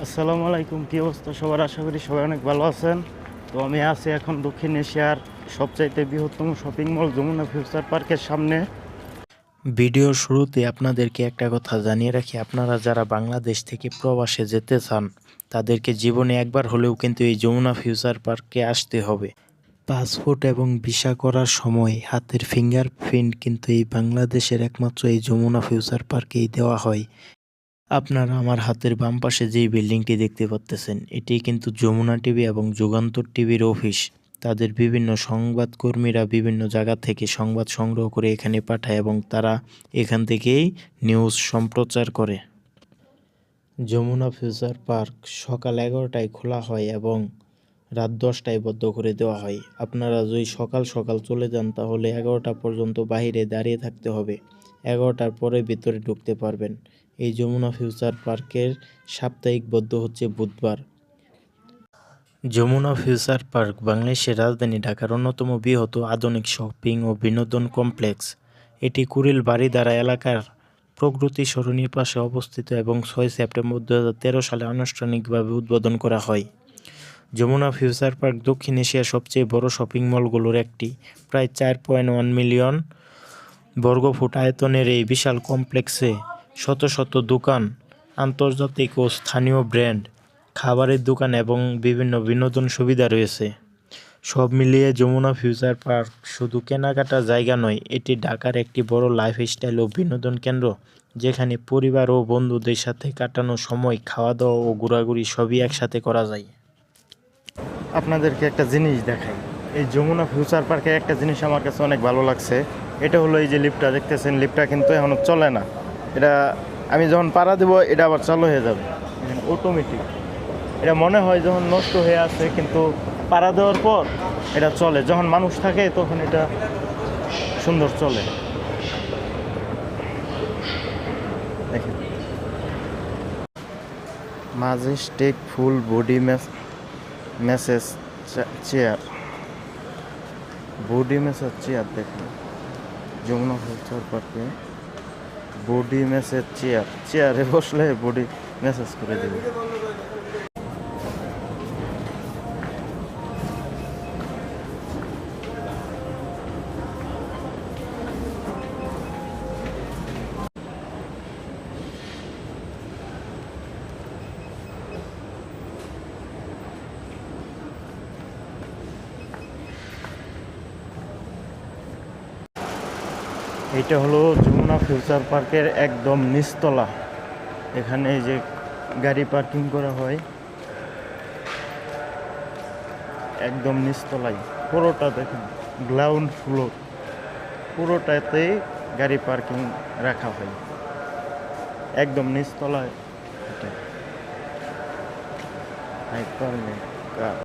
আসসালামু আলাইকুম। কী অবস্থা সবার? আশা করি সবাই অনেক ভালো আছেন। তো আমি আছি এখন দক্ষিণ এশিয়ার সবচাইতে বৃহত্তম শপিং মল যমুনা ফিউচার পার্কের সামনে। ভিডিওর শুরুতে আপনাদেরকে একটা কথা জানিয়ে রাখি, আপনারা যারা বাংলাদেশ থেকে প্রবাসে যেতে চান তাদেরকে জীবনে একবার হলেও কিন্তু এই যমুনা ফিউচার পার্কে আসতে হবে। পাসপোর্ট এবং ভিসা করার সময় হাতের ফিঙ্গারপ্রিন্ট কিন্তু এই বাংলাদেশের একমাত্র এই যমুনা ফিউচার পার্কেই দেওয়া হয়। আপনারা আমার হাতের বাম পাশে যেই বিল্ডিংটি দেখতে পাচ্তেছেন, এটি কিন্তু যমুনা টিভি এবং যুগান্তর টিভির অফিস। তাদের বিভিন্ন সংবাদকর্মীরা বিভিন্ন জায়গা থেকে সংবাদ সংগ্রহ করে এখানে পাঠায় এবং তারা এখান থেকেই নিউজ সম্প্রচার করে। যমুনা ফিউচার পার্ক সকাল 11টায় খোলা হয় এবং রাত 10টায় বন্ধ করে দেওয়া হয়। আপনারা যদি সকাল সকাল চলে যান তাহলে 11টা পর্যন্ত বাইরে দাঁড়িয়ে থাকতে হবে। 11টার পরে ভিতরে ঢুকতে পারবেন। এই যমুনা ফিউচার পার্কের সাপ্তাহিক বন্ধ হচ্ছে বুধবার। যমুনা ফিউচার পার্ক বাংলাদেশের রাজধানী ঢাকার অন্যতম বৃহৎ আধুনিক শপিং ও বিনোদন কমপ্লেক্স। এটি কুড়িল বারিধারা এলাকার প্রগতি সরণির পাশে অবস্থিত এবং 6 সেপ্টেম্বর 2013 সালে আনুষ্ঠানিকভাবে উদ্বোধন করা হয়। যমুনা ফিউচার পার্ক দক্ষিণ এশিয়ার সবচেয়ে বড় শপিং মলগুলোর একটি। প্রায় 4.1 মিলিয়ন বর্গফুট আয়তনের এই বিশাল কমপ্লেক্সে শত শত দোকান, আন্তর্জাতিক ও স্থানীয় ব্র্যান্ড, খাবারের দোকান এবং বিভিন্ন বিনোদন সুবিধা রয়েছে। সব মিলিয়ে যমুনা ফিউচার পার্ক শুধু কেনাকাটার জায়গা নয়, এটি ঢাকার একটি বড় লাইফস্টাইল ও বিনোদন কেন্দ্র, যেখানে পরিবার ও বন্ধুদের সাথে কাটানো সময়, খাওয়া দাওয়া ও ঘোরাঘুরি সবই একসাথে করা যায়। আপনাদেরকে একটা জিনিস দেখাই। এই যমুনা ফিউচার পার্কে একটা জিনিস আমার কাছে অনেক ভালো লাগছে। এটা হলো এই যে লিফটটা দেখতেছেন, লিফটটা কিন্তু এখনও চলে না। এটা আমি যখন পাড়া দেবো এটা আবার চালু হয়ে যাবে, অটোমেটিক। এটা মনে হয় যখন নষ্ট হয়ে আছে, কিন্তু পাড়া দেওয়ার পর এটা চলে। যখন মানুষ থাকে তখন এটা সুন্দর চলে। দেখেন, Majestic full body message chair, body message chair. দেখেন যমুনা ফিউচার পার্কে বডি ম্যাসেজ চেয়ার, চেয়ারে বসলে বডি ম্যাসেজ করে দেবে। এইটা হলো যমুনা ফিউচার পার্কের একদম নিচতলা। এখানে এই যে গাড়ি পার্কিং করা হয় একদম নিচতলায়। পুরোটা দেখেন গ্রাউন্ড ফ্লোর, পুরোটাতেই গাড়ি পার্কিং রাখা হয় একদম নিচতলায়। এটা